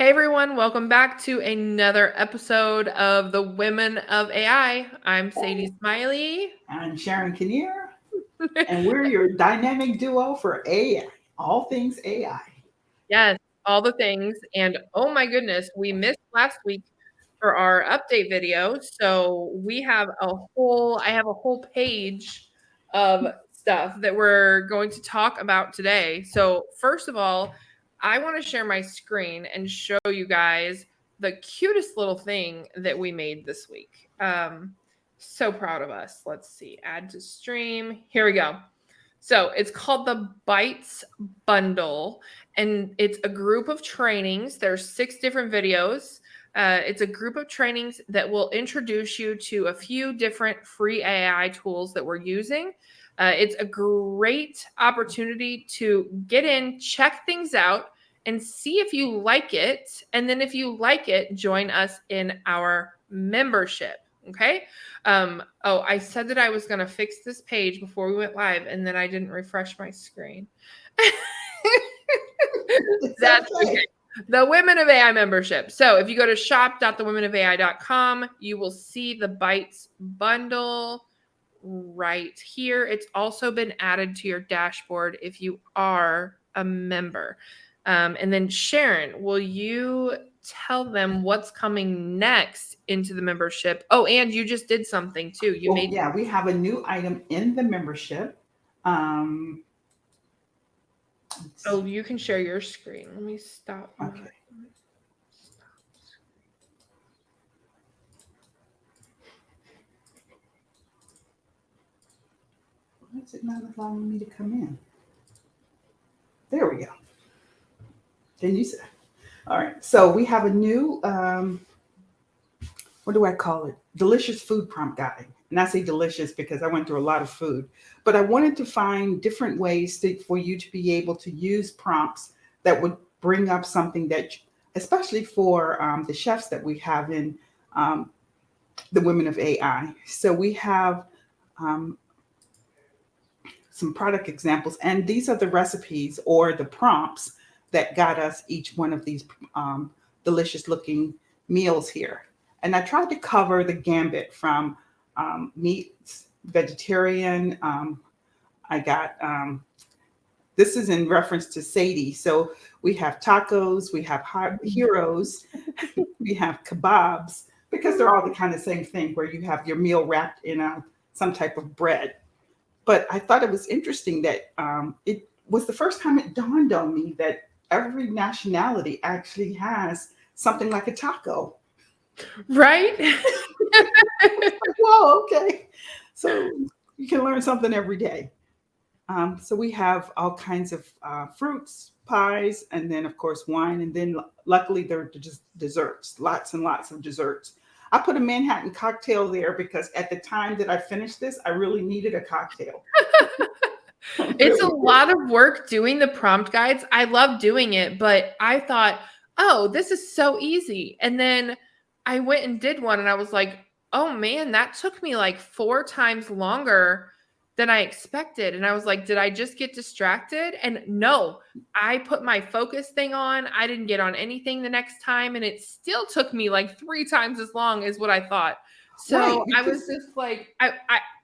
Hey everyone, welcome back to another episode of the Women of AI. I'm Sadie Smiley. I'm Sharon Kinnear, and we're your dynamic duo for AI, all things AI. Yes, all the things. And oh my goodness, we missed last week for our update video. So I have a whole page of stuff that we're going to talk about today. So, first of all, I want to share my screen and show you guys the cutest little thing that we made this week. So proud of us. Let's see, add to stream. Here we go. So it's called the Bytes Bundle, and it's a group of trainings. There's 6 different videos. It's a group of trainings that will introduce you to a few different free AI tools that we're using. It's a great opportunity to get in, check things out, and see if you like it. And then if you like it, join us in our membership. Okay. I said that I was going to fix this page before we went live, and then I didn't refresh my screen. That's okay. The Women of AI membership. So if you go to shop.thewomenofai.com, you will see the Bytes bundle right here. It's also been added to your dashboard if you are a member. And then Sharon, will you tell them what's coming next into the membership? Oh, and you just did something too. We have a new item in the membership. Oh, you can share your screen. Let me stop. Okay. Why is it not allowing me to come in? There we go. Then you said, all right. So we have a new, what do I call it? Delicious food prompt guide. And I say delicious because I went through a lot of food, but I wanted to find different ways for you to be able to use prompts that would bring up something that, especially for the chefs that we have in the Women of AI. So we have some product examples, and these are the recipes or the prompts that got us each one of these delicious looking meals here. And I tried to cover the gambit from meats, vegetarian. I got, this is in reference to Sadie. So we have tacos, we have hot heroes, we have kebabs, because they're all the kind of same thing where you have your meal wrapped in some type of bread. But I thought it was interesting that it was the first time it dawned on me that every nationality actually has something like a taco. Right? Whoa, okay. So you can learn something every day. So we have all kinds of fruits, pies, and then of course wine. And then luckily there are just desserts, lots and lots of desserts. I put a Manhattan cocktail there because at the time that I finished this, I really needed a cocktail. It's a lot of work doing the prompt guides. I love doing it, but I thought, oh, this is so easy. And then I went and did one and I was like, oh man, that took me like 4 times longer than I expected. And I was like, did I just get distracted? And no, I put my focus thing on. I didn't get on anything the next time. And it still took me like 3 times as long as what I thought. So Right, I was just like,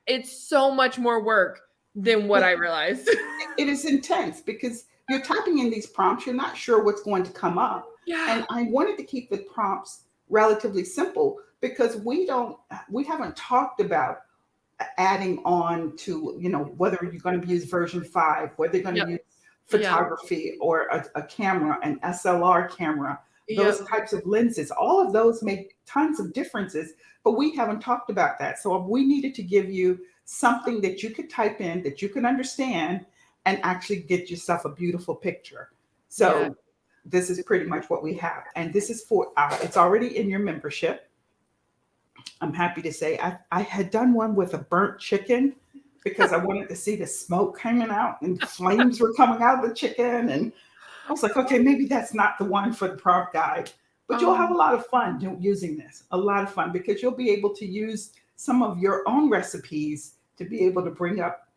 it's so much more work than what I realized. it is intense because you're typing in these prompts, you're not sure what's going to come up. Yeah. And I wanted to keep the prompts relatively simple because we haven't talked about adding on to, whether you're going to use version 5, whether you're going to use photography or a camera, an SLR camera, those types of lenses. All of those make tons of differences, but we haven't talked about that. So we needed to give you something that you could type in, that you can understand, and actually get yourself a beautiful picture. So this is pretty much what we have. And this is for, it's already in your membership. I'm happy to say I had done one with a burnt chicken because I wanted to see the smoke coming out and flames were coming out of the chicken. And I was like, okay, maybe that's not the one for the prompt guide, but you'll have a lot of fun using this, a lot of fun, because you'll be able to use some of your own recipes to be able to bring up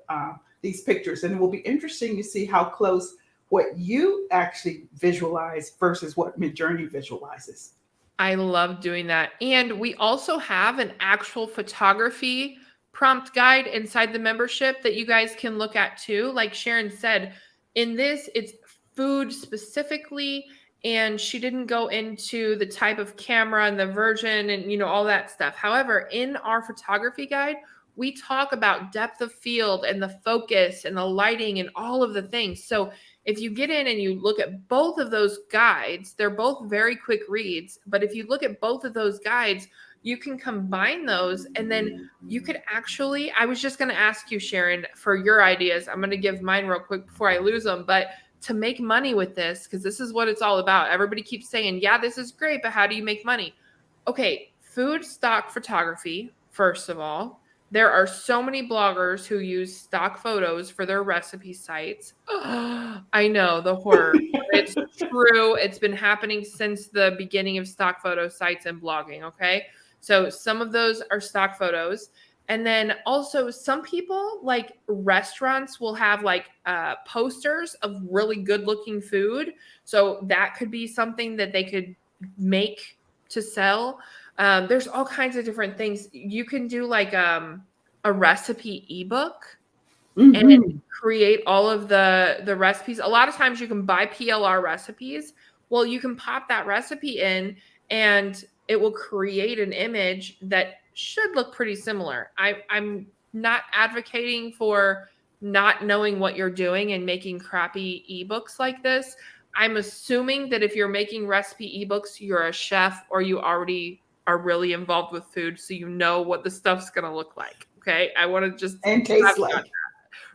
these pictures. And it will be interesting to see how close what you actually visualize versus what Midjourney visualizes. I love doing that. And we also have an actual photography prompt guide inside the membership that you guys can look at too. Like Sharon said, in this, it's food specifically, and she didn't go into the type of camera and the version and all that stuff. However, in our photography guide, we talk about depth of field and the focus and the lighting and all of the things. So if you get in and you look at both of those guides, they're both very quick reads. But if you look at both of those guides, you can combine those. And then you could actually, I was just going to ask you, Sharon, for your ideas. I'm going to give mine real quick before I lose them. But to make money with this, because this is what it's all about. Everybody keeps saying, yeah, this is great, but how do you make money? Okay, food stock photography, first of all. There are so many bloggers who use stock photos for their recipe sites. I know, the horror. It's true. It's been happening since the beginning of stock photo sites and blogging, okay? So some of those are stock photos. And then also some people, like restaurants, will have like posters of really good looking food. So that could be something that they could make to sell. There's all kinds of different things. You can do like a recipe ebook and Mm-hmm. create all of the recipes. A lot of times you can buy PLR recipes. Well, you can pop that recipe in and it will create an image that should look pretty similar. I'm not advocating for not knowing what you're doing and making crappy ebooks like this. I'm assuming that if you're making recipe ebooks, you're a chef or you already are really involved with food, so you know what the stuff's going to look like. Okay. I want to just And taste caveat, like.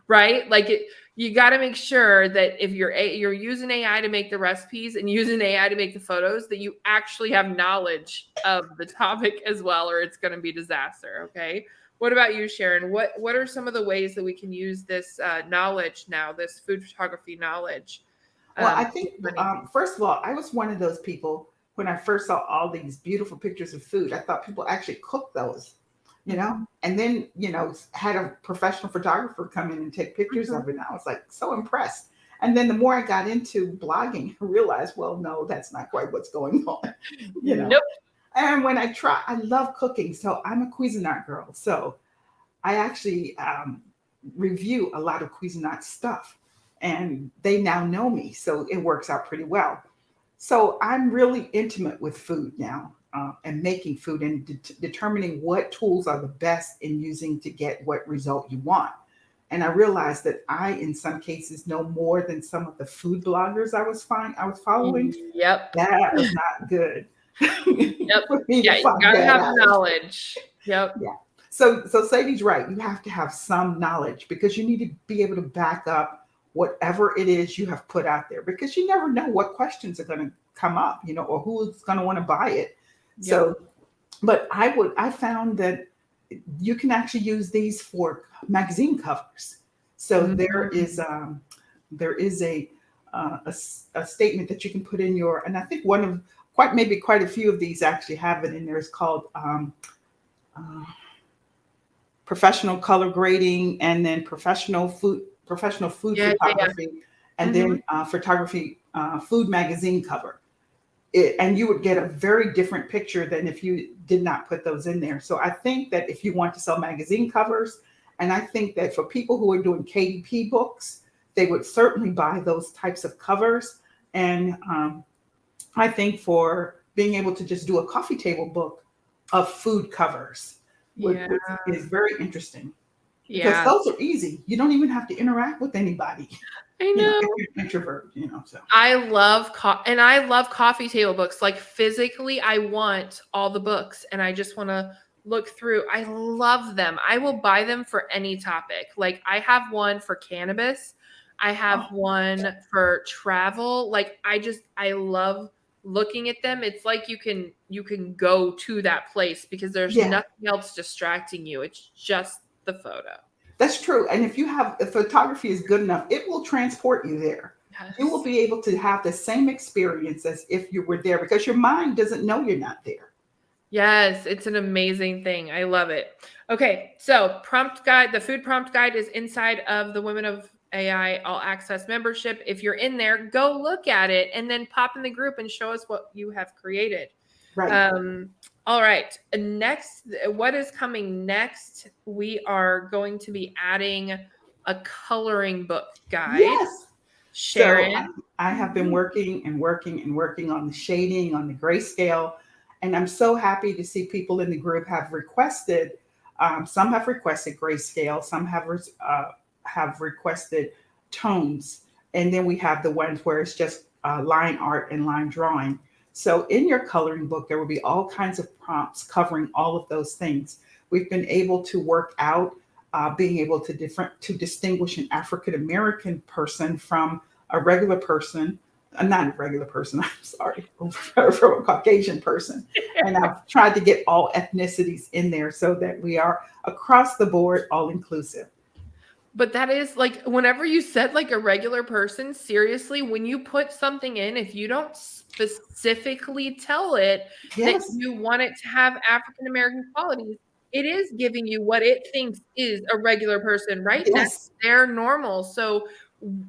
right? Like you got to make sure that if you're using AI to make the recipes and using AI to make the photos, that you actually have knowledge of the topic as well, or it's going to be disaster. Okay. What about you, Sharon? What are some of the ways that we can use this knowledge now, this food photography knowledge? Well, I To think, make money? first of all, I was one of those people when I first saw all these beautiful pictures of food. I thought people actually cook those, Mhm. and then, had a professional photographer come in and take pictures Mhm. of it. And I was like so impressed. And then the more I got into blogging, I realized, well, no, that's not quite what's going on, you know. Nope. And when I love cooking. So I'm a Cuisinart girl. So I actually review a lot of Cuisinart stuff, and they now know me, so it works out pretty well. So I'm really intimate with food now, and making food and determining what tools are the best in using to get what result you want. And I realized that I, in some cases, know more than some of the food bloggers I was following. Yep. That was not good Yep. for me to Yeah, you find gotta that have out. knowledge. Yep. Yeah. So Sadie's right. You have to have some knowledge because you need to be able to back up whatever it is you have put out there, because you never know what questions are going to come up, or who's going to want to buy it. Yep. So, but I found that you can actually use these for magazine covers. So Mhm. there is a statement that you can put in your, and I think one of quite a few of these actually have it in there. It's called uh, professional color grading, and then professional food Yeah, yeah, yeah. photography, and Mhm. then photography food magazine cover. And you would get a very different picture than if you did not put those in there. So I think that if you want to sell magazine covers, and I think that for people who are doing KDP books, they would certainly buy those types of covers. And I think for being able to just do a coffee table book of food covers Yeah, is very interesting, because yeah. those are easy. You don't even have to interact with anybody, I if know. you're an introvert, so. I love and I love coffee table books. Like physically, I want all the books and I just want to look through. I love them. I will buy them for any topic. Like I have one for cannabis. I have Oh, one for travel. Like I love looking at them. It's like you can go to that place because there's yeah, nothing else distracting you. It's just the photo. that's true. And if photography is good enough, it will transport you there. You will Yes. be able to have the same experience as if you were there, because your mind doesn't know you're not there. Yes, it's an amazing thing. I love it. Okay, so prompt guide, the food prompt guide is inside of the Women of AI All Access membership. If you're in there, go look at it and then pop in the group and show us what you have created. Right. All right. Next, what is coming next? We are going to be adding a coloring book guide. Yes. So Sharon. I have been working and working and working on the shading, on the grayscale, and I'm so happy to see people in the group have requested. Some have requested grayscale, some have requested tones, and then we have the ones where it's just line art and line drawing. So in your coloring book, there will be all kinds of prompts covering all of those things. We've been able to work out being able to distinguish an African American person from a regular person, not a regular person, I'm sorry, from a Caucasian person. And I've tried to get all ethnicities in there so that we are across the board, all inclusive. But that is like, whenever you said like a regular person, seriously, when you put something in, if you don't specifically tell it that Yes, you want it to have African American qualities, it is giving you what it thinks is a regular person, right? That's yes, their normal. So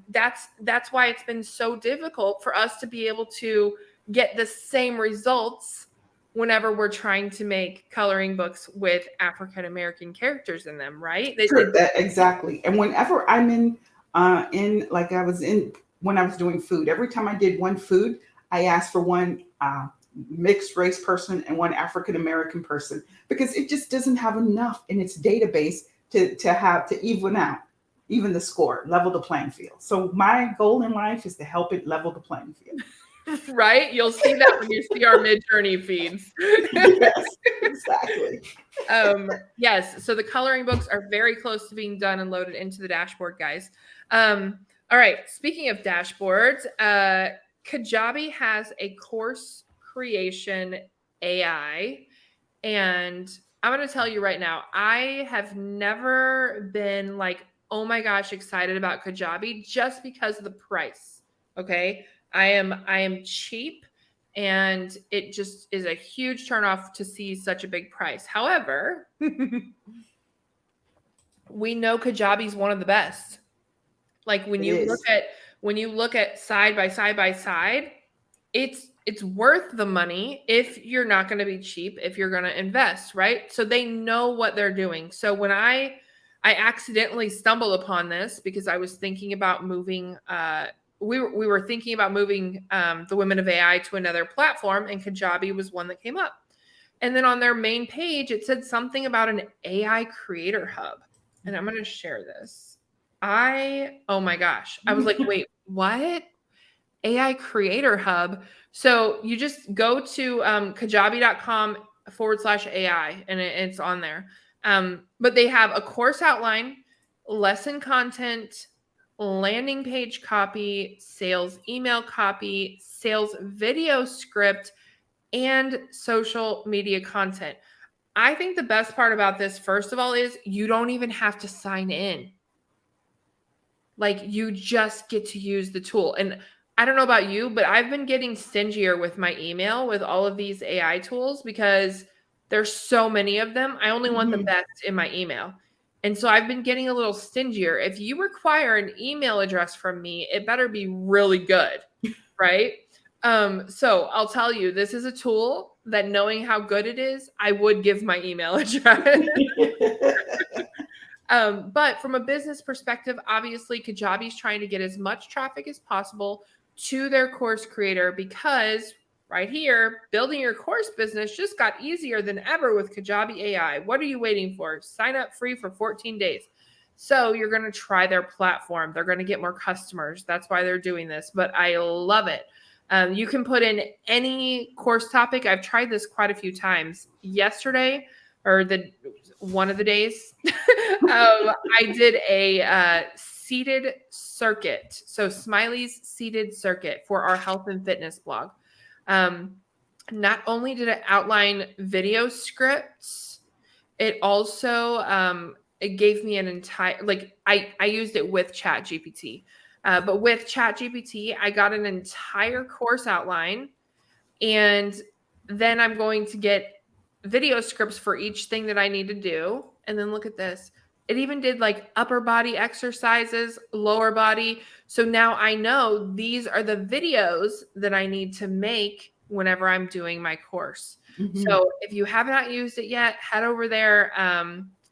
that's why it's been so difficult for us to be able to get the same results whenever we're trying to make coloring books with African American characters in them, right? true, exactly. And whenever I'm in like I was in when I was doing food, every time I did one food, I asked for one mixed race person and one African American person because it just doesn't have enough in its database to have to even the score, level the playing field. So my goal in life is to help it level the playing field. Right? You'll see that when you see our Midjourney feeds. Yes, exactly. Yes, so the coloring books are very close to being done and loaded into the dashboard, guys. All right, speaking of dashboards, Kajabi has a course creation AI, and I'm going to tell you right now, I have never been like, oh my gosh, excited about Kajabi just because of the price. Okay? I am cheap, and it just is a huge turnoff to see such a big price. However, we know Kajabi is one of the best. Like It is. when you look at side by side by side, it's worth the money if you're not going to be cheap, if you're going to invest, right? So they know what they're doing. So when I accidentally stumbled upon this because I was thinking about moving we were thinking about moving the Women of AI to another platform, and Kajabi was one that came up. And then on their main page, it said something about an AI creator hub. And I'm going to share this. Oh my gosh. I was like, wait, what? AI creator hub. So you just go to kajabi.com/AI, and it's on there. But they have a course outline, lesson content, landing page copy, sales email copy, sales video script, and social media content. I think the best part about this, first of all, is you don't even have to sign in. Like, you just get to use the tool. And I don't know about you, but I've been getting stingier with my email with all of these AI tools because there's so many of them. I only want the Mhm. best in my email. And so I've been getting a little stingier. If you require an email address from me, it better be really good, right? So I'll tell you, this is a tool that, knowing how good it is, I would give my email address. But from a business perspective, obviously, Kajabi is trying to get as much traffic as possible to their course creator, because right here, building your course business just got easier than ever with Kajabi AI. What are you waiting for? Sign up free for 14 days. So you're going to try their platform. They're going to get more customers. That's why they're doing this. But I love it. You can put in any course topic. I've tried this quite a few times. Yesterday, or one of the days, I did a seated circuit. So Smiley's seated circuit for our health and fitness blog. Not only did it outline video scripts, it also it gave me an entire, like, I used it with Chat GPT. But with Chat GPT, I got an entire course outline, and then I'm going to get video scripts for each thing that I need to do. And then look at this. It even did like upper body exercises, lower body. So now I know these are the videos that I need to make whenever I'm doing my course. Mm-hmm. So if you have not used it yet, head over there.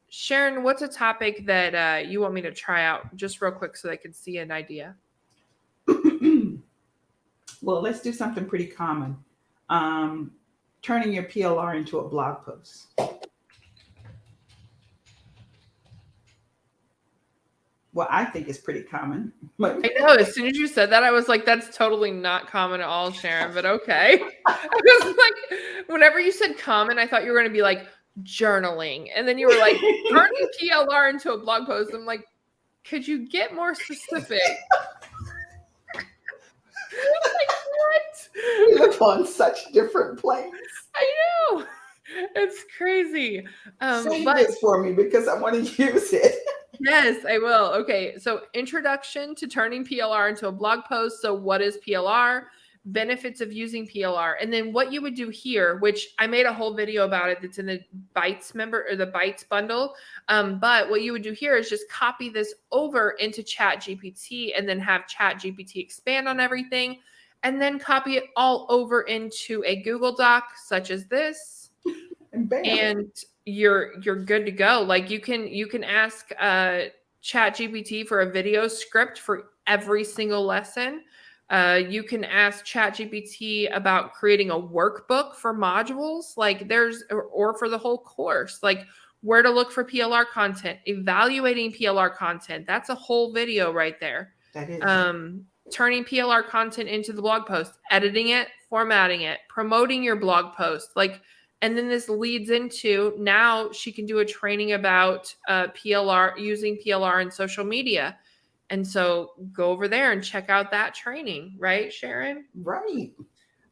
Sharon, what's a topic that you want me to try out just real quick so they can see an idea? Well, let's do something pretty common. Um, Turning your PLR into a blog post. Well, I think it's pretty common. But I know. As soon as you said that, I was like, that's totally not common at all, Sharon, but okay. I was like, whenever you said common, I thought you were going to be like journaling. And then you were like, turning PLR into a blog post. I'm like, could you get more specific? Like, we what? live on such different planes. I know. It's crazy. Save But this for me because I want to use it. yes, I will. Okay, so introduction to turning PLR into a blog post. So, what is PLR? Benefits of using PLR, and then what you would do here, which I made a whole video about it. That's in the bytes member or the bytes bundle. But what you would do here is just copy this over into Chat GPT, and then have Chat GPT expand on everything, and then copy it all over into a Google Doc, such as this, And bam. and you're good to go. Like you can ask Chat GPT for a video script for every single lesson. You can ask Chat GPT about creating a workbook for modules, like there's or for the whole course, like where to look for PLR content, evaluating PLR content. That's a whole video right there. That is. Turning PLR content into the blog post, editing it, formatting it, promoting your blog post, like. And then this leads into now she can do a training about PLR, using PLR in social media. And so go over there and check out that training, right, Sharon? Right.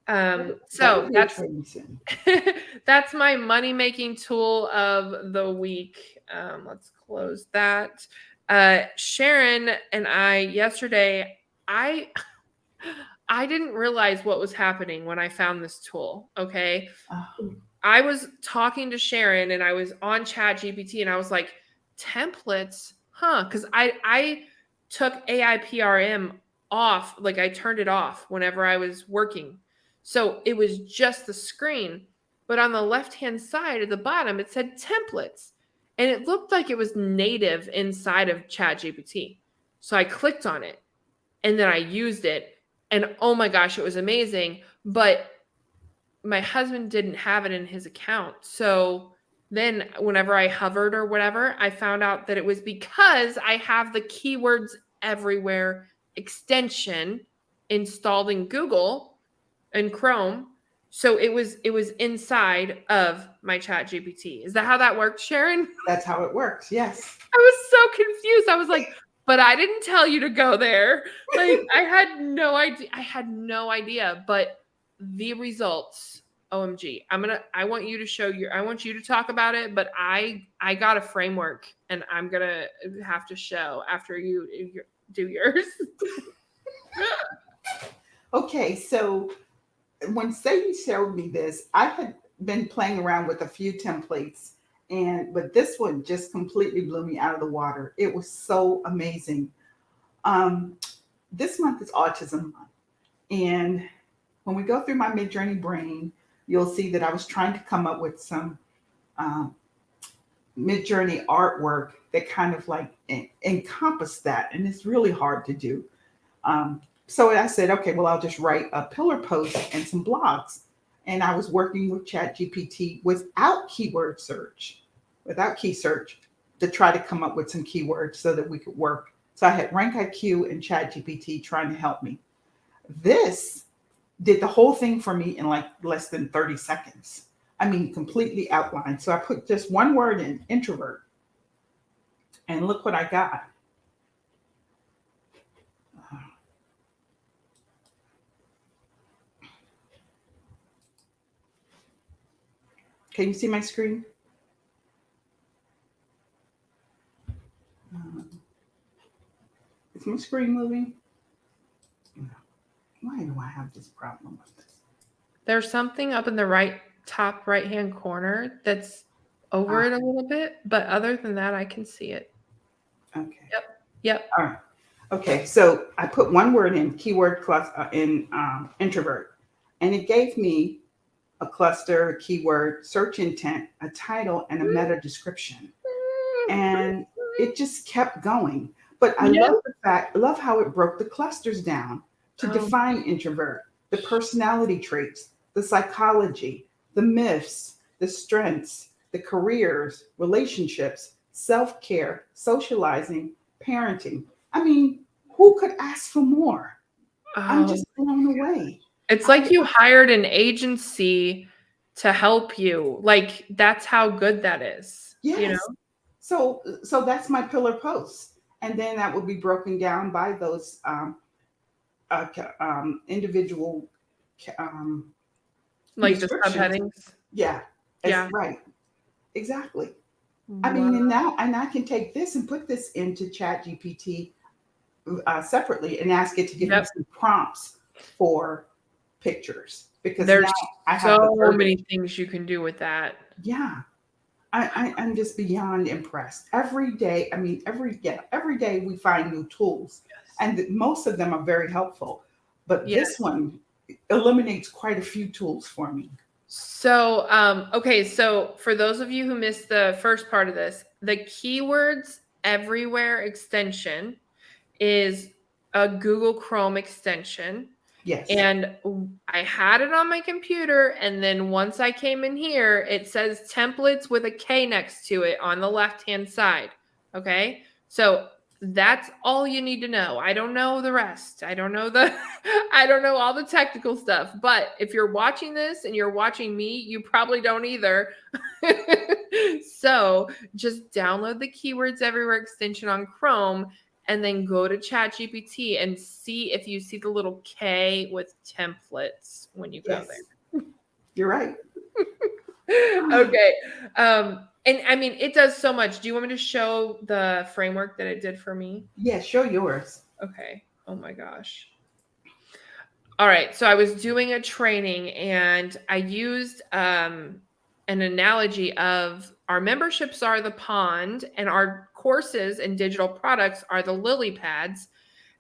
So That'll be a that's training center. that's my money making tool of the week. Let's close that. Sharon and I yesterday, I I didn't realize what was happening when I found this tool. Okay. Oh, I was talking to Sharon and I was on Chat GPT and I was like, templates, huh? Because I took AI PRM off, like I turned it off whenever I was working. So it was just the screen. But on the left-hand side at the bottom, it said templates. And it looked like it was native inside of Chat GPT. So I clicked on it and then I used it. And oh my gosh, it was amazing. But my husband didn't have it in his account. So then whenever I hovered or whatever, I found out that it was because I have the keywords everywhere extension installed in Google and Chrome. So it was inside of my Chat GPT. Is that how that worked, Sharon? that's how it works. Yes. I was so confused. I was like, but I didn't tell you to go there. Like I had no idea. I had no idea. But the results, OMG. I want you to I want you to talk about it, but I got a framework and I'm gonna have to show after you do yours. Okay, so when Sadie showed me this, I had been playing around with a few templates, but this one just completely blew me out of the water. It was so amazing. Um, this month is Autism Month, and when we go through my mid-journey brain, you'll see that I was trying to come up with some um, mid-journey artwork that kind of like encompass that, and it's really hard to do. So I said, okay, well, I'll just write a pillar post and some blogs. And I was working with ChatGPT without without key search, to try to come up with some keywords so that we could work. So I had Rank IQ and ChatGPT trying to help me. This did the whole thing for me in like less than 30 seconds. I mean, completely outlined. So I put just one word in, introvert, and look what I got. Can you see my screen? Is my screen moving? Why do I have this problem with this? There's something up in the top right hand corner that's over it a little bit, but other than that, I can see it. Okay. Yep. Yep. All right. Okay. So I put one word in keyword plus in introvert, and it gave me a cluster, keyword, search intent, a title, and a meta description. And it just kept going. But I Yeah. love I love how it broke the clusters down to Oh, define introvert, the personality traits, the psychology, the myths, the strengths, the careers, relationships, self care, socializing, parenting. I mean, who could ask for more? I'm oh. just blown away. It's I like you hired an agency to help you. Like, that's how good that is, you know? Yes. So that's my pillar post, and then that would be broken down by those individual. Um, Like the descriptions. subheadings. Yeah, that's Yeah. right. Exactly. I Wow. mean, and now, and I can take this and put this into Chat GPT separately and ask it to give me Yep. some prompts for pictures because now There's I have the so many verbiage. things you can do with that. Yeah, I'm just beyond impressed. Every day, I mean, every day we find new tools, and most of them are very helpful. But Yes. this one eliminates quite a few tools for me. So, okay, so for those of you who missed the first part of this, the keywords everywhere extension is a Google Chrome extension. Yes. And I had it on my computer, and then once I came in here, it says templates with a K next to it on the left-hand side. Okay? So that's all you need to know. I don't know the rest. I don't know the I don't know all the technical stuff. But if you're watching this and you're watching me, you probably don't either. So just download the Keywords Everywhere extension on Chrome and then go to ChatGPT and see if you see the little K with templates when you go Yes. You're right. there. Okay. And I mean, it does so much. Do you want me to show the framework that it did for me? Yeah, show yours. Okay. Oh my gosh. All right. So I was doing a training and I used an analogy of our memberships are the pond and our courses and digital products are the lily pads.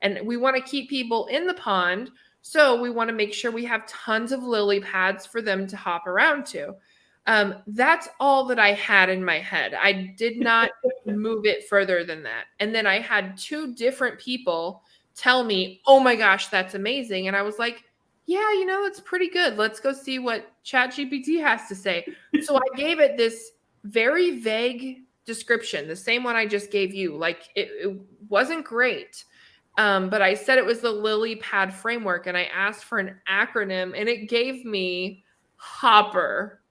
And we want to keep people in the pond. So we want to make sure we have tons of lily pads for them to hop around to. That's all that I had in my head. I did not move it further than that. And then I had two different people tell me, oh my gosh, that's amazing. And I was like, yeah, it's pretty good. Let's go see what ChatGPT has to say. So I gave it this very vague description, the same one I just gave you. Like it wasn't great. But I said it was the lily pad framework and I asked for an acronym and it gave me Hopper.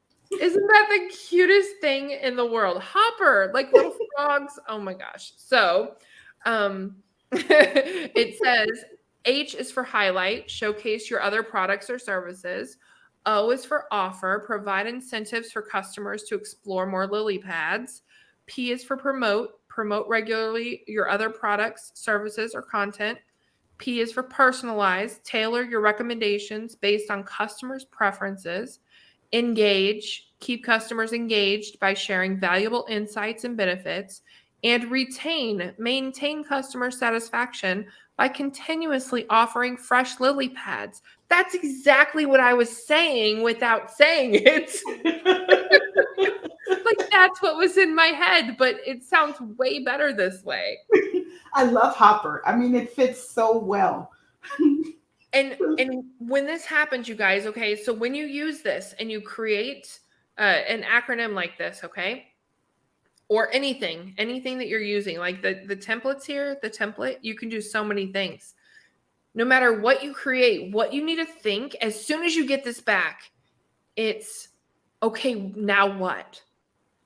Isn't that the cutest thing in the world? Hopper, like little frogs. Oh my gosh. So, it says H is for highlight, showcase your other products or services. O is for offer, provide incentives for customers to explore more lily pads. P is for promote, promote regularly your other products, services, or content. P is for personalize, tailor your recommendations based on customers' preferences. Engage, keep customers engaged by sharing valuable insights and benefits. And retain, maintain customer satisfaction by continuously offering fresh lily pads. That's exactly what I was saying without saying it. Like that's what was in my head, but it sounds way better this way. I love Hopper. I mean, it fits so well. And when this happens, you guys, okay, so when you use this and you create an acronym like this, okay, or anything that you're using, like the templates here, the template, you can do so many things. No matter what you create, what you need to think as soon as you get this back, it's okay, now what?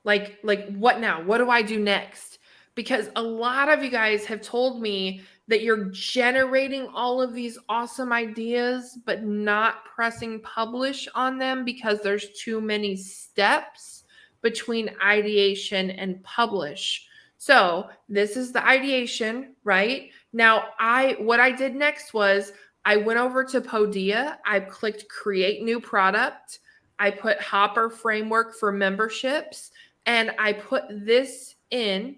Like what now? What do I do next? Because a lot of you guys have told me that you're generating all of these awesome ideas but not pressing publish on them because there's too many steps between ideation and publish. So, this is the ideation, right? Now, what I did next was I went over to Podia, I clicked create new product, I put Hopper framework for memberships and I put this in.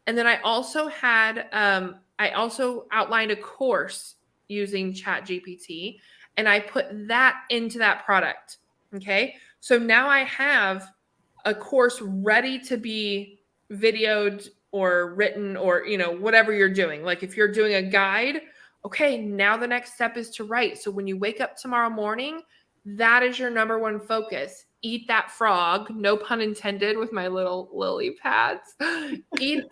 And then I also had, I also outlined a course using ChatGPT, and I put that into that product. Okay. So now I have a course ready to be videoed or written, or, whatever you're doing. Like if you're doing a guide, okay, now the next step is to write. So when you wake up tomorrow morning, that is your number one focus. Eat that frog, no pun intended with my little lily pads. Eat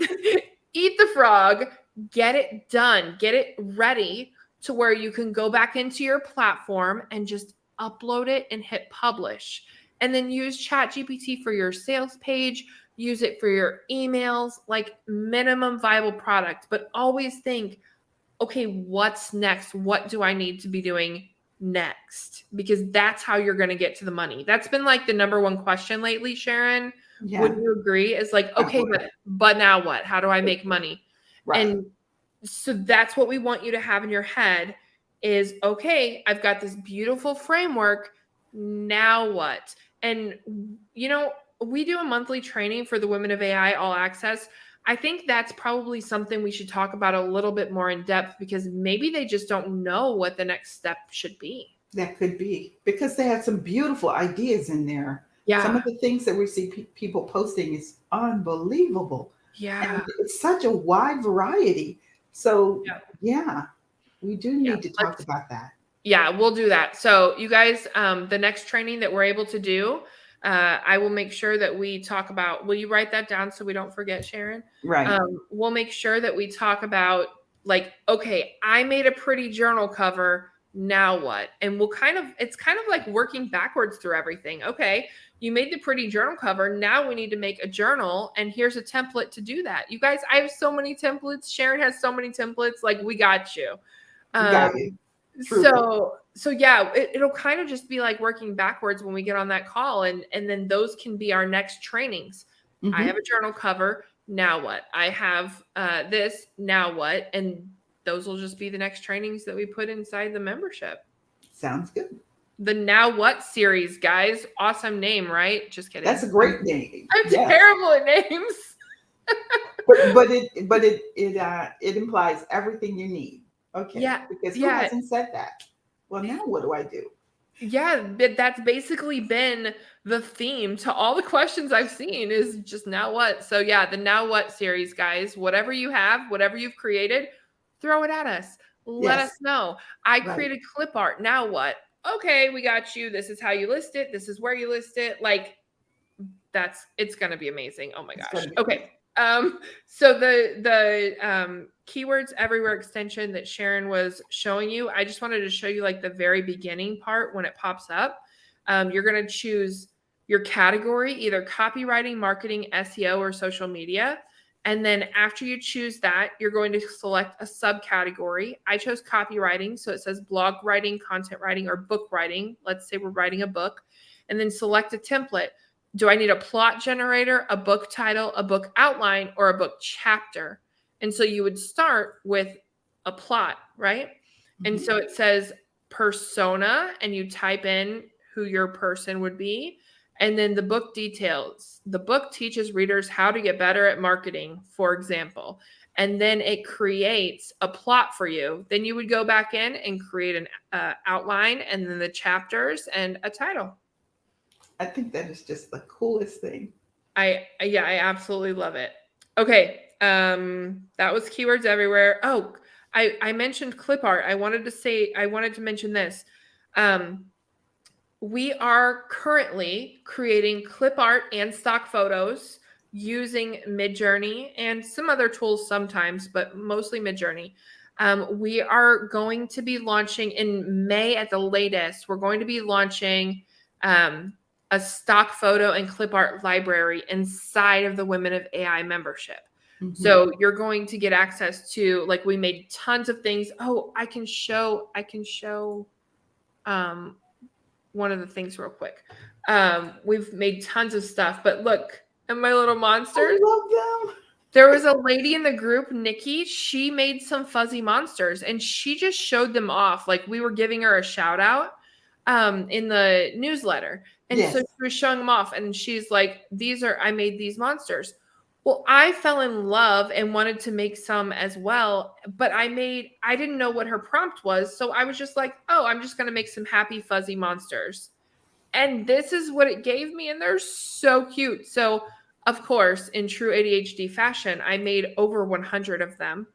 eat the frog, get it done, get it ready to where you can go back into your platform and just upload it and hit publish. And then use ChatGPT for your sales page, use it for your emails, like minimum viable product, but always think, okay, what's next? What do I need to be doing next? Because that's how you're going to get to the money. That's been like the number one question lately, Sharon. Yeah. Would you agree? It's like, okay, but now what? How do I make money? Right. And so that's what we want you to have in your head is, okay, I've got this beautiful framework. Now what? And, we do a monthly training for the Women of AI All Access. I think that's probably something we should talk about a little bit more in depth, because maybe they just don't know what the next step should be. That could be, because they had some beautiful ideas in there. Yeah. Some of the things that we see people posting is unbelievable. Yeah. And it's such a wide variety. So, yeah, we do need to talk about that. Yeah, we'll do that. So you guys, the next training that we're able to do, I will make sure that we talk about, will you write that down so we don't forget, Sharon? Right. We'll make sure that we talk about, like, okay, I made a pretty journal cover. Now what? And it's kind of like working backwards through everything. Okay, you made the pretty journal cover. Now we need to make a journal, and here's a template to do that. You guys, I have so many templates. Sharon has so many templates. Like, we got you. We got you. So yeah, it'll kind of just be like working backwards when we get on that call, and then those can be our next trainings. I have a journal cover. Now what? I have this. Now what? And those will just be the next trainings that we put inside the membership. Sounds good. The Now What series, guys. Awesome name, right? Just kidding. That's a great name. I'm terrible at names. but it implies everything you need. Okay. Yeah. Because who hasn't said that? Well, now what do I do? Yeah, but that's basically been the theme to all the questions I've seen is just now what. So yeah, the Now What series, guys. Whatever you have, whatever you've created, throw it at us. Let us know. I created clip art. Now what? Okay, we got you. This is how you list it. This is where you list it. Like, it's gonna be amazing. Oh my gosh. Okay. So the keywords everywhere extension that Sharon was showing you, I just wanted to show you like the very beginning part when it pops up. You're going to choose your category, either copywriting, marketing, SEO, or social media. And then after you choose that, you're going to select a subcategory. I chose copywriting. So it says blog writing, content writing, or book writing. Let's say we're writing a book. And then select a template. Do I need a plot generator, a book title, a book outline, or a book chapter? And so you would start with a plot, right? And so it says persona, and you type in who your person would be. And then the book details. The book teaches readers how to get better at marketing, for example. And then it creates a plot for you. Then you would go back in and create an outline, and then the chapters and a title. I think that is just the coolest thing. I absolutely love it. Okay. That was keywords everywhere. Oh, I mentioned clip art. I wanted to mention this. We are currently creating clip art and stock photos using Midjourney and some other tools sometimes, but mostly Midjourney. We are going to be launching in May at the latest. We're going to be launching a stock photo and clip art library inside of the Women of AI membership. So you're going to get access to, like, we made tons of things. Oh, I can show one of the things real quick. We've made tons of stuff, but look at my little monsters. I love them. There was a lady in the group, Nikki. She made some fuzzy monsters, and she just showed them off. Like, we were giving her a shout out in the newsletter. And so she was showing them off, and she's like, I made these monsters. Well, I fell in love and wanted to make some as well, but I didn't know what her prompt was, so I was just like, "Oh, I'm just gonna make some happy fuzzy monsters." And this is what it gave me, and they're so cute. So, of course, in true ADHD fashion, I made over 100 of them.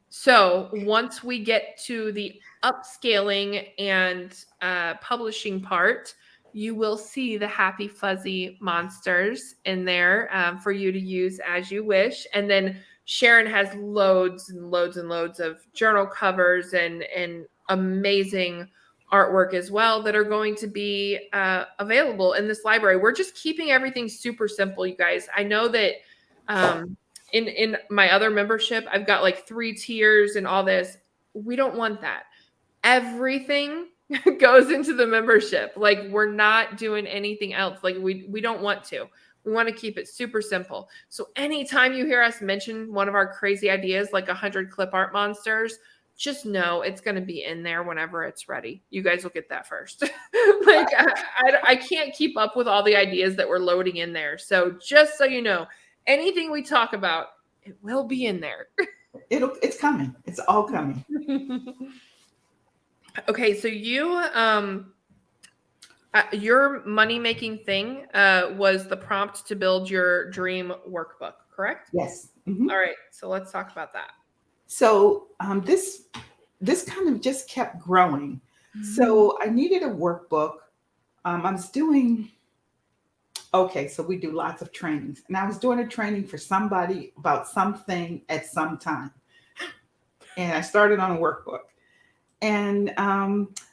So once we get to the upscaling and publishing part, you will see the happy fuzzy monsters in there for you to use as you wish. And then Sharon has loads and loads and loads of journal covers and amazing artwork as well that are going to be available in this library. We're just keeping everything super simple, you guys. I know that um, in my other membership, I've got like 3 tiers and all this. We don't want that. Everything goes into the membership. Like we're not doing anything else. Like we don't want to. We want to keep it super simple. So anytime you hear us mention one of our crazy ideas like 100 clip art monsters, just know it's going to be in there whenever it's ready. You guys will get that first. Like I can't keep up with all the ideas that we're loading in there. So just so you know, anything we talk about, it will be in there. It's coming. It's all coming. Okay, so your money making thing was the prompt to build your dream workbook, correct? Yes. All right, so let's talk about that. So this kind of just kept growing. So I needed a workbook. I was doing okay. So we do lots of trainings, and I was doing a training for somebody about something at some time, and I started on a workbook. And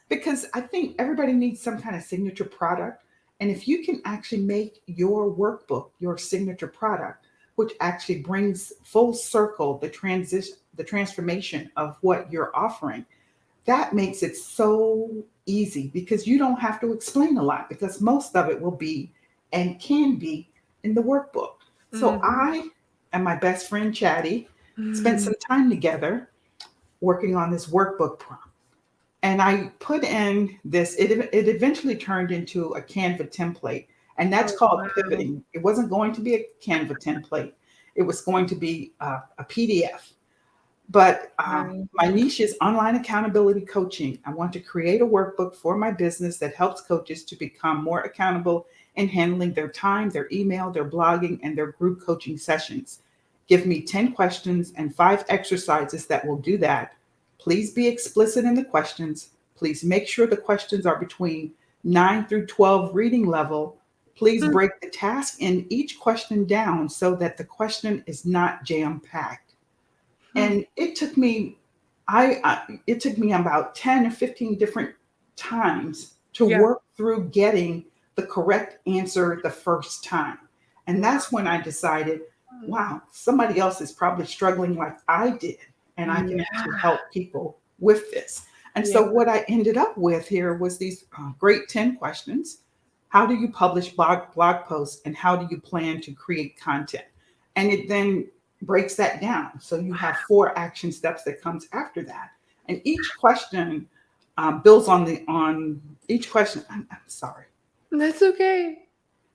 because I think everybody needs some kind of signature product. And if you can actually make your workbook your signature product, which actually brings full circle the transformation of what you're offering, that makes it so easy because you don't have to explain a lot because most of it will be and can be in the workbook. So Mhm. I and my best friend Chatty spent Mhm. some time together working on this workbook prompt. And I put in this, it eventually turned into a Canva template, and that's Oh, called wow. pivoting. It wasn't going to be a Canva template, it was going to be a PDF. But Wow. my niche is online accountability coaching. I want to create a workbook for my business that helps coaches to become more accountable in handling their time, their email, their blogging, and their group coaching sessions. Give me 10 questions and 5 exercises that will do that. Please be explicit in the questions. Please make sure the questions are between 9 through 12 reading level. Please Hmm. break the task in each question down so that the question is not jam packed. Hmm. And it took me about 10 or 15 different times to Yeah. work through getting the correct answer the first time. And Wow. that's when I decided, wow, somebody else is probably struggling like I did, and I can Yeah. actually help people with this. And Yeah. so what I ended up with here was these great 10 questions. How do you publish blog posts, and how do you plan to create content? And it then breaks that down. So you have 4 action steps that comes after that. And each question builds on each question. I'm sorry. That's okay.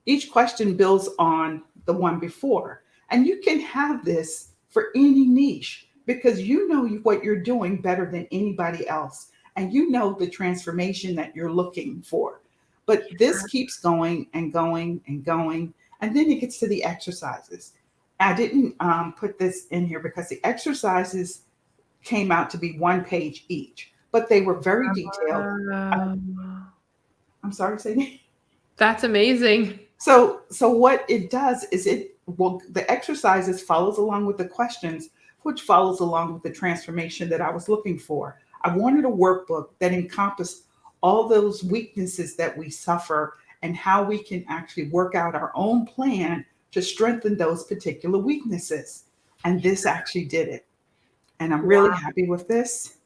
Each question builds on the one before. And you can have this for any niche because you know what you're doing better than anybody else. And you know the transformation that you're looking for. But this keeps going and going and going. And then it gets to the exercises. I didn't put this in here because the exercises came out to be 1 page each, but they were very detailed. Wow. I'm sorry, Sadie. That's amazing. So what it does is the exercises follows along with the questions, which follows along with the transformation that I was looking for. I wanted a workbook that encompassed all those weaknesses that we suffer and how we can actually work out our own plan to strengthen those particular weaknesses. And this actually did it. And I'm really Wow. happy with this.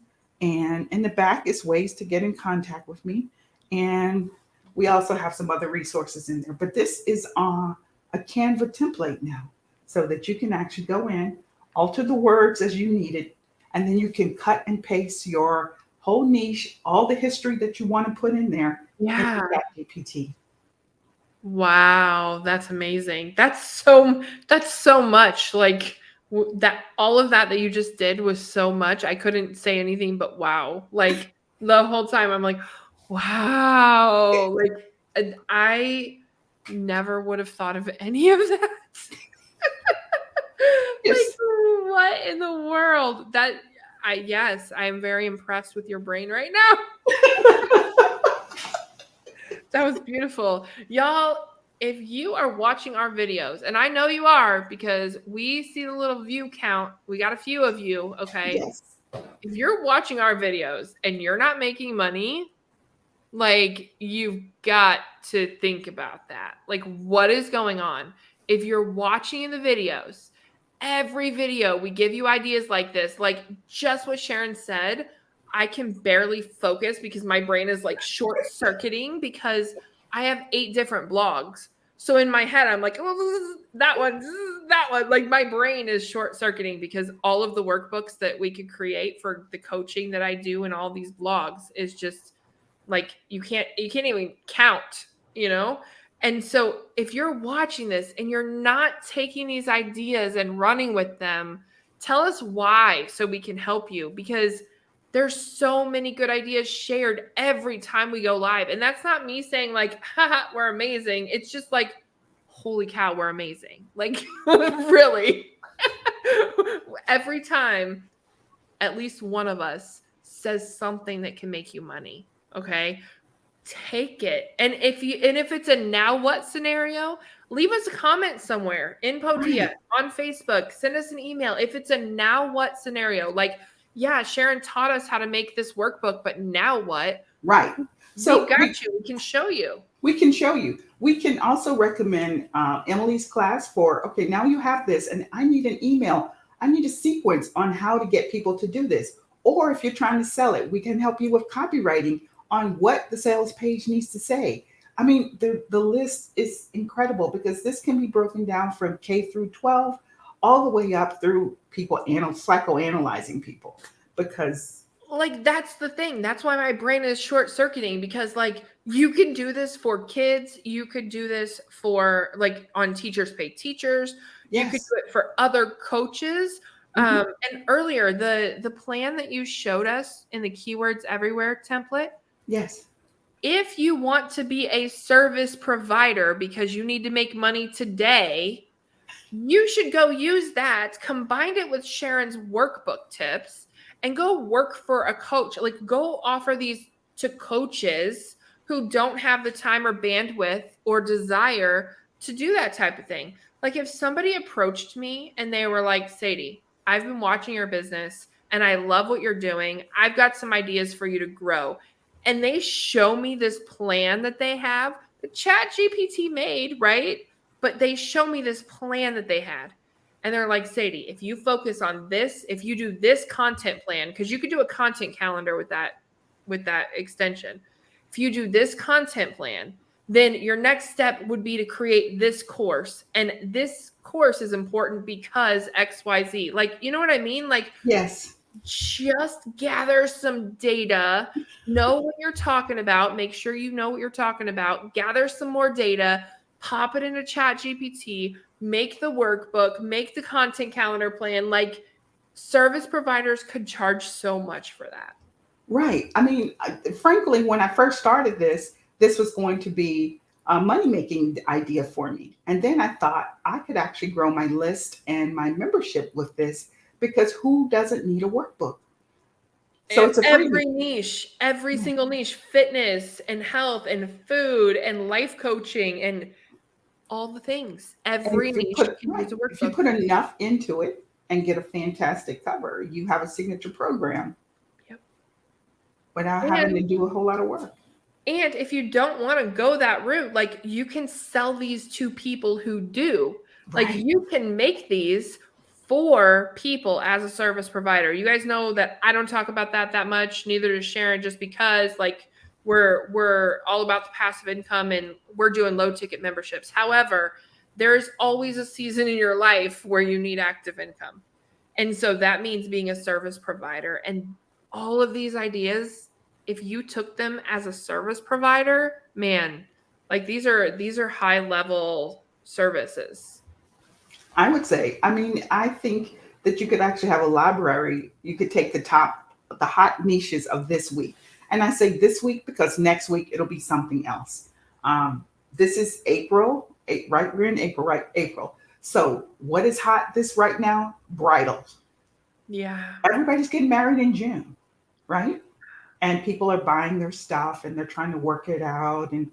And in the back is ways to get in contact with me. And we also have some other resources in there. But this is a Canva template now so that you can actually go in, alter the words as you need it, and then you can cut and paste your whole niche, all the history that you want to put in there into Yeah. ChatGPT. Wow, that's amazing. That's so much. Like that all of that you just did was so much. I couldn't say anything but wow. Like the whole time I'm like, wow. Like I never would have thought of any of that. Yes. Like what in the world? That I yes, I am very impressed with your brain right now. That was beautiful. Y'all, if you are watching our videos, and I know you are because we see the little view count, we got a few of you, okay? Yes. If you're watching our videos and you're not making money, like, you've got to think about that. Like, what is going on? If you're watching in the videos, every video we give you ideas like this, like just what Sharon said. I can barely focus because my brain is like short circuiting because I have 8 different blogs. So in my head, I'm like, oh, that one, that one. Like my brain is short circuiting because all of the workbooks that we could create for the coaching that I do in all these blogs is just like you can't even count, you know? And so if you're watching this and you're not taking these ideas and running with them, tell us why so we can help you because there's so many good ideas shared every time we go live. And that's not me saying like, haha, we're amazing. It's just like, holy cow, we're amazing. Like really. Every time at least one of us says something that can make you money. Okay. Take it. And if it's a now what scenario, leave us a comment somewhere in Podia, Right. on Facebook, send us an email. If it's a now what scenario, like, yeah, Sharon taught us how to make this workbook, but now what? Right. We So got you. We can show you. we can show you. We can also recommend Emily's class for, okay, now you have this, and I need an email. I need a sequence on how to get people to do this. Or if you're trying to sell it, we can help you with copywriting on what the sales page needs to say. I mean, the list is incredible because this can be broken down from K through 12 all the way up through people psychoanalyzing people because Like that's the thing. That's why my brain is short circuiting because like you can do this for kids, you could do this for like on Teachers Pay Teachers, you could yes. do it for other coaches. Mhm. And earlier the plan that you showed us in the keywords everywhere template, Yes. if you want to be a service provider because you need to make money today, you should go use that, combine it with Sharon's workbook tips, and go work for a coach. Like, go offer these to coaches who don't have the time or bandwidth or desire to do that type of thing. Like, if somebody approached me and they were like, Sadie, I've been watching your business and I love what you're doing. I've got some ideas for you to grow. And they show me this plan that they have, the Chat GPT made, right? But they show me this plan that they had. And they're like, Sadie, if you focus on this, if you do this content plan, because you could do a content calendar with that extension. If you do this content plan, then your next step would be to create this course. And this course is important because XYZ. Like, you know what I mean? Like, Yes. just gather some data, know what you're talking about, make sure you know what you're talking about, gather some more data, pop it into Chat GPT, make the workbook, make the content calendar plan. Like service providers could charge so much for that. Right. I mean, frankly, when I first started this, this was going to be a money making idea for me. And then I thought I could actually grow my list and my membership with this because who doesn't need a workbook? So it's a freebie. Every niche, every Yeah. single niche, fitness and health and food and life coaching and all the things. And Every if you niche put can use right, a if you workbook. put enough into it and get a fantastic cover, you have a signature program Yep. without having And to do a whole lot of work. And if you don't want to go that route, like you can sell these to people who do. Like Right. you can make these for people as a service provider. You guys know that I don't talk about that much, neither does Sharon, just because like we're all about the passive income and we're doing low ticket memberships. However, there's always a season in your life where you need active income. And so that means being a service provider. And all of these ideas, if you took them as a service provider, man, Like these are high level services. I would say, I mean, I think that you could actually have a library. You could take the hot niches of this week. And I say this week because next week it'll be something else. This is April, right? We're in April, right? April. So what is hot this right now? Bridals. Yeah. Everybody's getting married in June, right? And people are buying their stuff and they're trying to work it out, and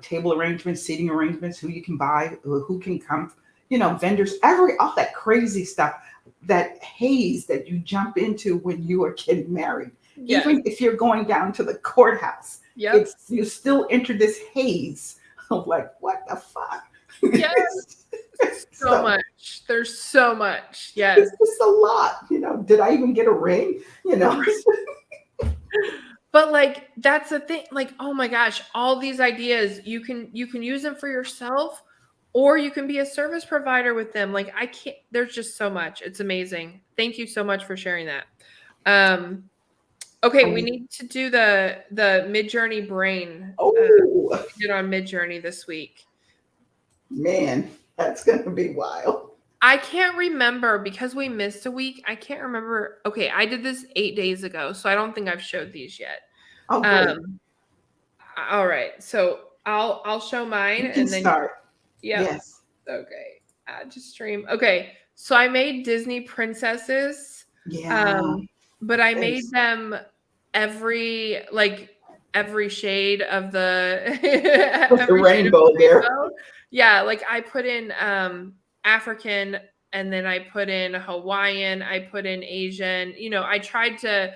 table arrangements, seating arrangements, who you can buy, who can come, vendors, all that crazy stuff, that haze that you jump into when you are getting married. Yes. Even if you're going down to the courthouse, Yep. it's you still enter this haze of like, what the fuck. Yes. So So much. There's so much. Yes. it's just a lot. Did I even get a ring? But like that's the thing. Like, oh my gosh, all these ideas, you can use them for yourself, or you can be a service provider with them. Like I can't, there's just so much. It's amazing. Thank you so much for sharing that. Okay, we need to do the Midjourney brain. Oh We did on Midjourney this week. man, that's gonna be wild. I can't remember because we missed a week. I can't remember. Okay, I did this 8 days ago, so I don't think I've showed these yet. Oh, great. All right. So I'll show mine You can and then start. yep. Yes. Okay. Add to stream. Okay. So I made Disney princesses. Yeah. But I made Yes. them every shade of the With the every shade of rainbow the there. rainbow. Yeah, like I put in African, and then I put in Hawaiian, I put in Asian. I tried to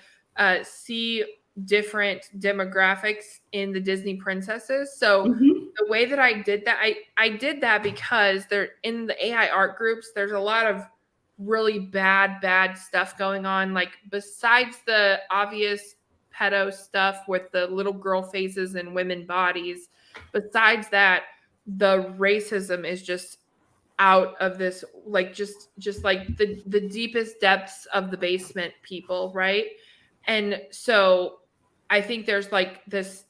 see different demographics in the Disney princesses. So Hmm. the way that I did that, I did that because they're in the AI art groups. There's a lot of really bad stuff going on. Like besides the obvious pedo stuff with the little girl faces and women bodies, besides that, the racism is just out of this, like just like the deepest depths of the basement, people, right? And so I think there's like this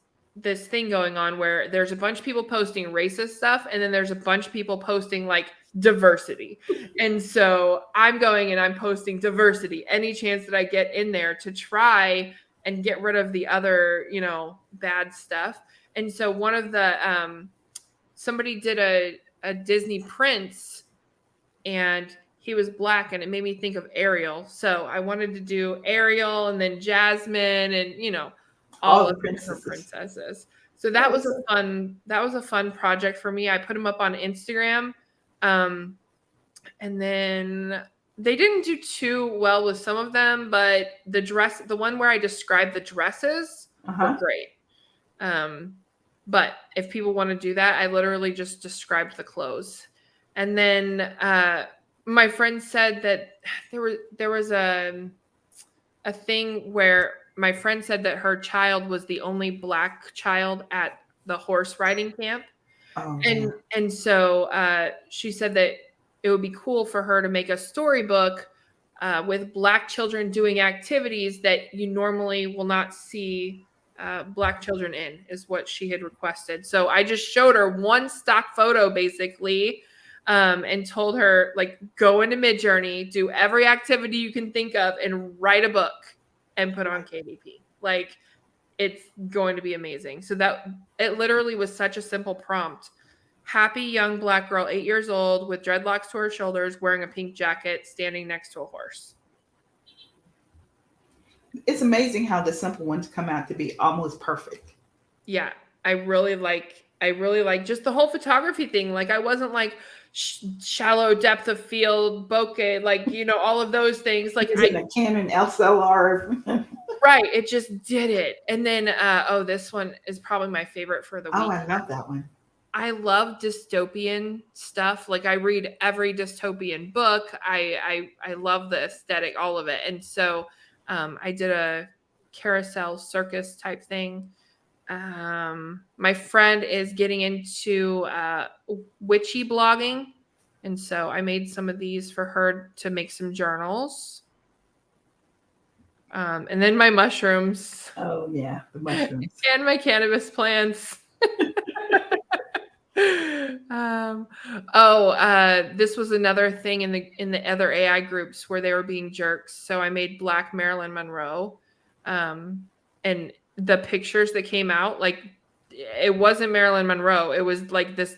thing going on where there's a bunch of people posting racist stuff, and then there's a bunch of people posting like diversity. And so I'm going and I'm posting diversity any chance that I get in there to try and get rid of the other, bad stuff. And so one of the somebody did a Disney prince, and he was black, and it made me think of Ariel. So I wanted to do Ariel and then Jasmine and all All of the the different princesses. princesses. So That that was is a fun project for me. I put them up on Instagram. Um, and then they didn't do too well with some of them, but the one where I described the dresses were uh-huh. great. But if people want to do that, I literally just described the clothes. And then my friend said that there was a thing where my friend said that her child was the only black child at the horse riding camp. Oh yeah. And so she said that it would be cool for her to make a storybook with black children doing activities that you normally will not see black children in, is what she had requested. So I just showed her one stock photo basically, and told her, like, go into Midjourney, do every activity you can think of, and write a book and put on KDP. Like, it's going to be amazing. So that it literally was such a simple prompt. Happy young black girl, 8 years old, with dreadlocks to her shoulders, wearing a pink jacket, standing next to a horse. It's amazing how the simple ones come out to be almost perfect. Yeah, I really like just the whole photography thing. Like I wasn't like shallow depth of field bokeh, like all of those things. Like Using a Canon SLR. right, it just did it. And then this one is probably my favorite for the Oh, week. I love that one. I love dystopian stuff. Like I read every dystopian book. I love the aesthetic, all of it. And so I did a carousel circus type thing. My friend is getting into witchy blogging, and so I made some of these for her to make some journals. And then my mushrooms Oh yeah, the mushrooms. and my cannabis plants. Um, this was another thing in the other AI groups where they were being jerks. So I made Black Marilyn Monroe, and the pictures that came out, like it wasn't Marilyn Monroe. It was like this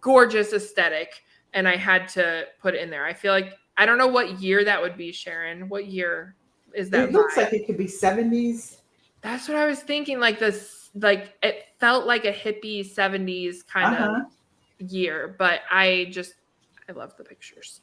gorgeous aesthetic, and I had to put it in there. I feel like I don't know what year that would be, Sharon. What year is It that looks by? like it could be 70s. That's what I was thinking. Like this, like it felt like a hippie 70s kind of Uh-huh. year, but I love the pictures.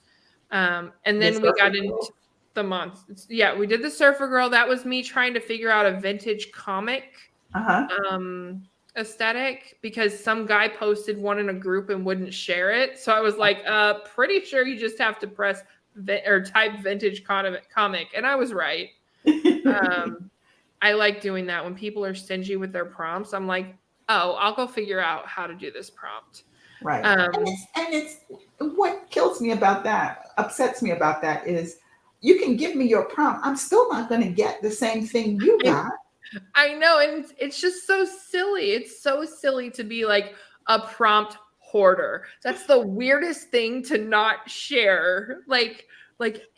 And The then we surfer got into girl. the months. Yeah, we did the Surfer Girl. That was me trying to figure out a vintage comic Uh-huh. um aesthetic because some guy posted one in a group and wouldn't share it. So I was like, pretty sure you just have to press or type vintage comic, and I was right. Um I like doing that when people are stingy with their prompts. I'm like, oh, I'll go figure out how to do this prompt. Right. Um, And it's what kills me about that, upsets me about that is you can give me your prompt. I'm still not going to get the same thing you I, got. I know, and it's just so silly. It's so silly to be like a prompt hoarder. That's the weirdest thing to not share. Like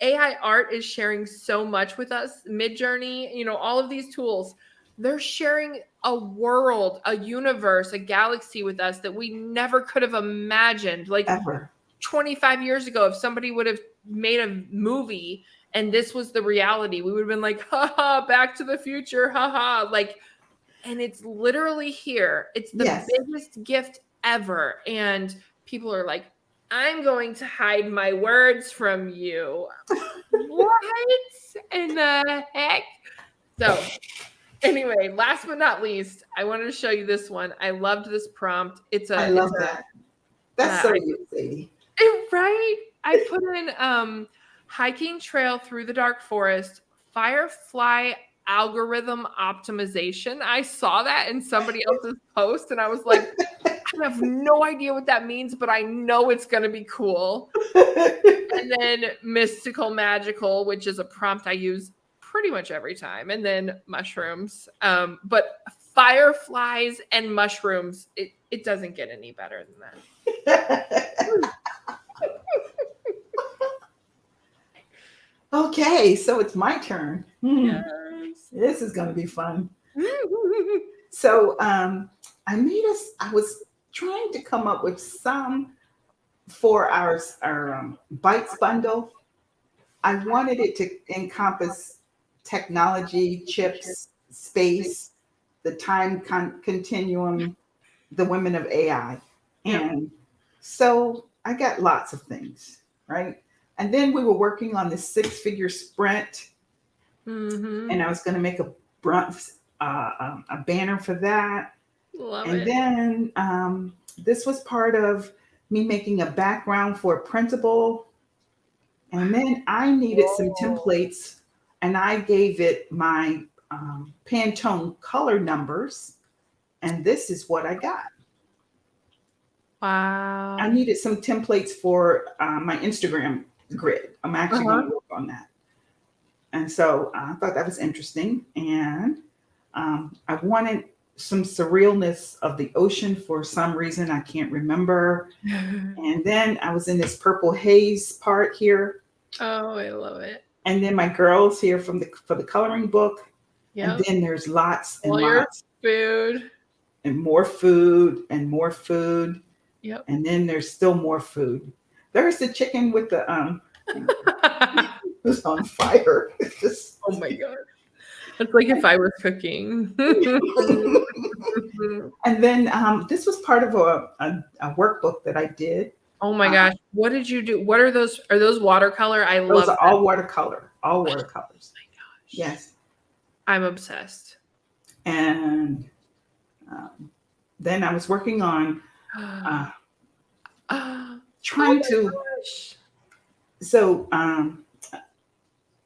AI art is sharing so much with us. Midjourney, all of these tools, they're sharing a world, a universe, a galaxy with us that we never could have imagined. Like Ever. 25 years ago, if somebody would have made a movie and this was the reality, we would have been like, haha, Back to the Future, haha. Like, and it's literally here. It's the Yes. biggest gift ever. And people are like, I'm going to hide my words from you. What in the heck? So, anyway, last but not least, I wanted to show you this one. I loved this prompt. I It's love that. That's so I you, Sadie. right? I put in hiking trail through the dark forest, firefly algorithm optimization. I saw that in somebody else's post and I was like, I have no idea what that means, but I know it's going to be cool. And then mystical magical, which is a prompt I use pretty much every time, and then mushrooms. But fireflies and mushrooms, it doesn't get any better than that. Okay, so it's my turn. Yes. This is going to be fun. So I was trying to come up with some for our bytes bundle. I wanted it to encompass technology, chips, space, the time continuum, the women of AI. Yep. And so I got lots of things, right? And then we were working on this 6-figure sprint, Mm-hmm. and I was going to make a banner for that. Love And it. then this was part of me making a background for a printable. And then I needed some Whoa. templates, and I gave it my Pantone color numbers. And this is what I got. I Wow. needed some templates for my Instagram grid. I'm actually going Uh-huh. to work on that. And so I thought that was interesting. And I wanted some surrealness of the ocean for some reason. I can't remember. And then I was in this purple haze part here. Oh, I love it. And then my girls here for the coloring book. And Yep. then there's lots and All your lots food. and more food and more food. Yep. And then there's still more food. There's the chicken with the was on fire. It's just Oh my god. It's like if I was cooking. and then this was part of a workbook that I did. Oh my Uh, gosh. What did you do? What are those? Are those watercolor? I those love are that. all watercolor, all Oh watercolors. my gosh. Yes. I'm obsessed. And then I was working on uh, Oh trying my to. gosh. So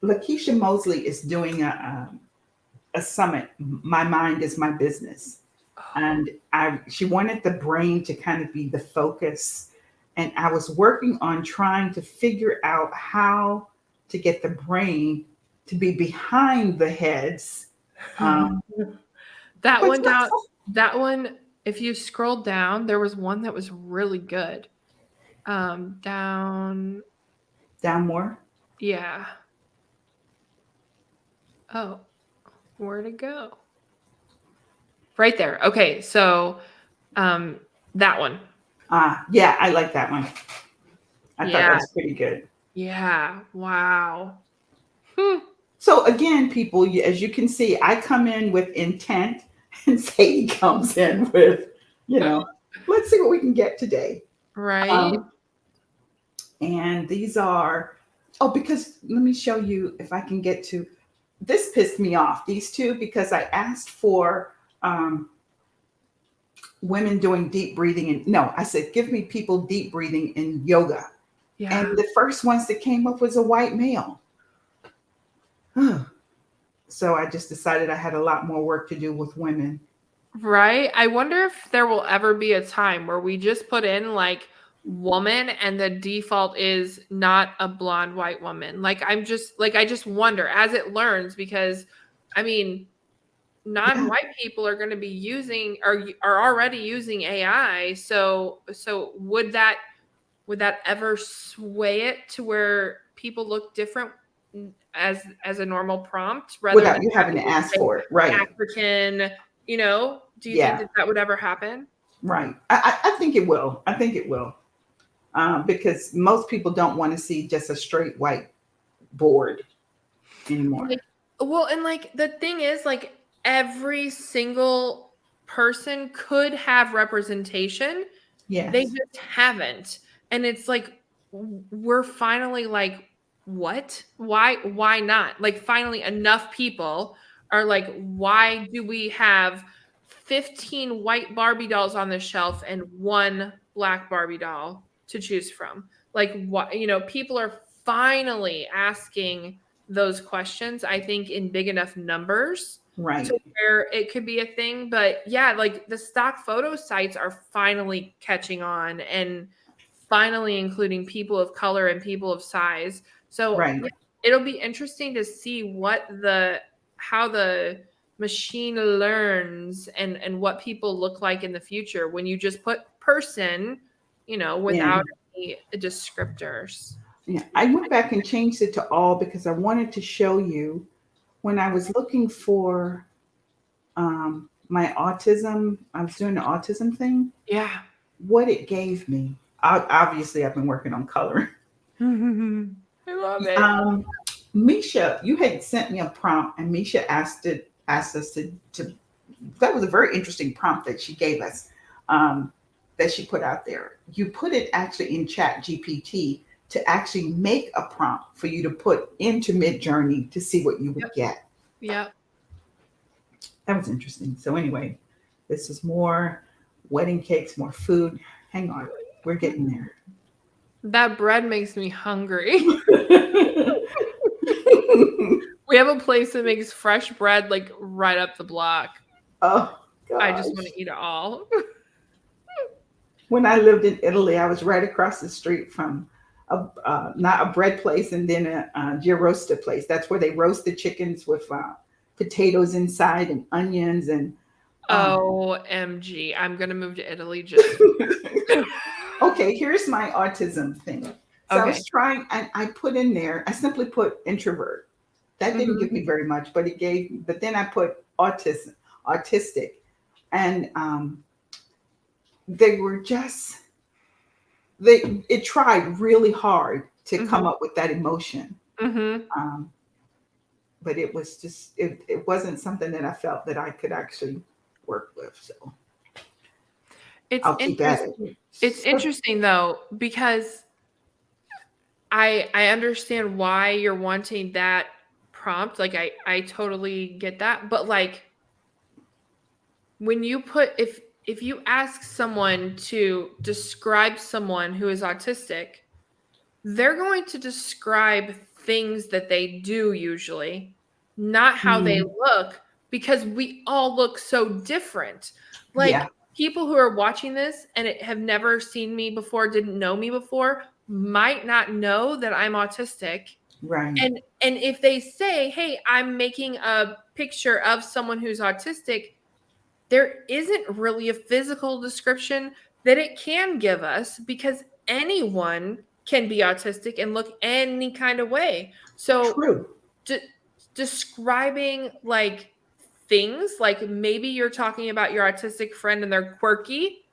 Lakeisha Mosley is doing a summit. My mind is my business, and she wanted the brain to kind of be the focus, and I was working on trying to figure out how to get the brain to be behind the heads. That But one down. That one. if you scroll down, there was one that was really good. Down, Down more. yeah. Oh, where'd it go? Right there. Okay, so um that one. Yeah, I like that one. I thought that Yeah. was pretty good. Yeah. Wow. Hmm. So again, people, as you can see, I come in with intent, and Sadie comes in with, let's see what we can get today. Right? Um, and these are, oh, because let me show you if I can get to. This pissed me off. These two, because I asked for women doing deep breathing, and no, I said give me people deep breathing in yoga, and Yeah. the first ones that came up was a white male. So I just decided I had a lot more work to do with women. Right? I wonder if there will ever be a time where we just put in like woman and the default is not a blonde white woman. Like I just wonder as it learns because I mean Yeah. non-white people are going to be using are already using AI. So would that ever sway it to where people look different as a normal prompt rather than Without you having having to to ask say for it. Right. African, do you think Yeah. that would ever happen? Right. I think it will. I think it will. Because most people don't want to see just a straight white board anymore. Like, well, and like the thing is, like every single person could have representation. They Yes. just haven't. And it's like we're finally like, what? Why not? Like finally enough people are like, why do we have 15 white Barbie dolls on the shelf and one black Barbie doll to choose from? Like what, people are finally asking those questions, I think, in big enough numbers to Right. where it could be a thing. But yeah, like the stock photo sites are finally catching on and finally including people of color and people of size. So Right. yeah, it'll be interesting to see how the machine learns and what people look like in the future when you just put person, without And any descriptors. yeah, I went back and changed it to all because I wanted to show you when I was looking for my autism. I was doing the autism thing. Yeah. What it gave me. Obviously, I've been working on coloring. I love it. Um, Misha, you had sent me a prompt, and Misha asked us to. That was a very interesting prompt that she gave us, that she put out there. You put it actually in Chat GPT to actually make a prompt for you to put into Midjourney to see what you would Yep. get. Yep. That was interesting. So anyway, this is more wedding cakes, more food. Hang on, we're getting there. That bread makes me hungry. We have a place that makes fresh bread like right up the block. Oh I just gosh. want to eat it all. When I lived in Italy, I was right across the street from not a bread place and then a gyrosta place. That's where they roast the chickens with potatoes inside and onions and. Um, OMG. I'm going to move to Italy just. okay, here's my autism thing. So I Okay. was trying, and I put in there. I simply put introvert. That didn't Mhm. give me very much, but it gave. But then I put autistic, and they were just it tried really hard to come Mhm. up with that emotion, Mhm. um, but it was just it wasn't something that I felt that I could actually work with. So It's I'll keep at it. interesting. It's interesting though because I understand why you're wanting that prompt. Like I totally get that, but like when you put if you ask someone to describe someone who is autistic, they're going to describe things that they do usually, not how they Mm, look, because we all look so different. yeah, Like people who are watching this and have never seen me before, didn't know me before, might not know that I'm autistic. right. And if they say, "Hey, I'm making a picture of someone who's autistic," there isn't really a physical description that it can give us because anyone can be autistic and look any kind of way. So True. describing like things, like maybe you're talking about your autistic friend and they're quirky,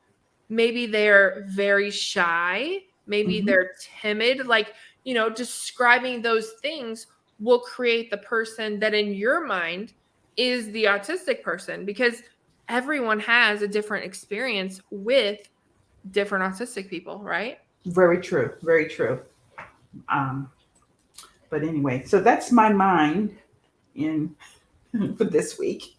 maybe they're very shy, maybe Hmm. they're timid, like, describing those things will create the person that in your mind is the autistic person, because everyone has a different experience with different autistic people, right? Very true. Very true. Um, but anyway, so that's my mind in for this week.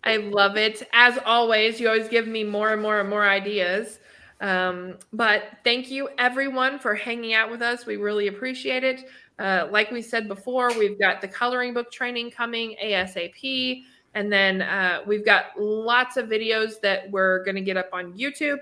I love it. As always, you always give me more and more and more ideas. But thank you, everyone, for hanging out with us. We really appreciate it. Like we said before, we've got the coloring book training coming ASAP. And then we've got lots of videos that we're going to get up on YouTube.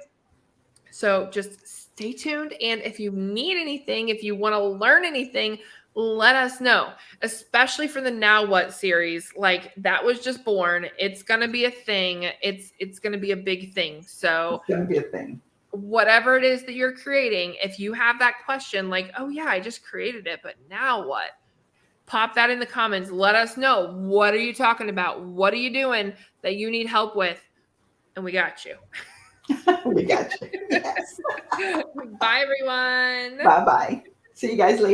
So just stay tuned. And if you need anything, if you want to learn anything, let us know, especially for the Now What series. Like, that was just born. It's going to be a thing. It's going to be a big thing. So It's going to be a thing. whatever it is that you're creating, if you have that question like, oh yeah, I just created it, but now what? Pop that in the comments. Let us know. What are you talking about? What are you doing that you need help with? And we got you. We got you. Yes. Bye, everyone. Bye bye. See you guys later.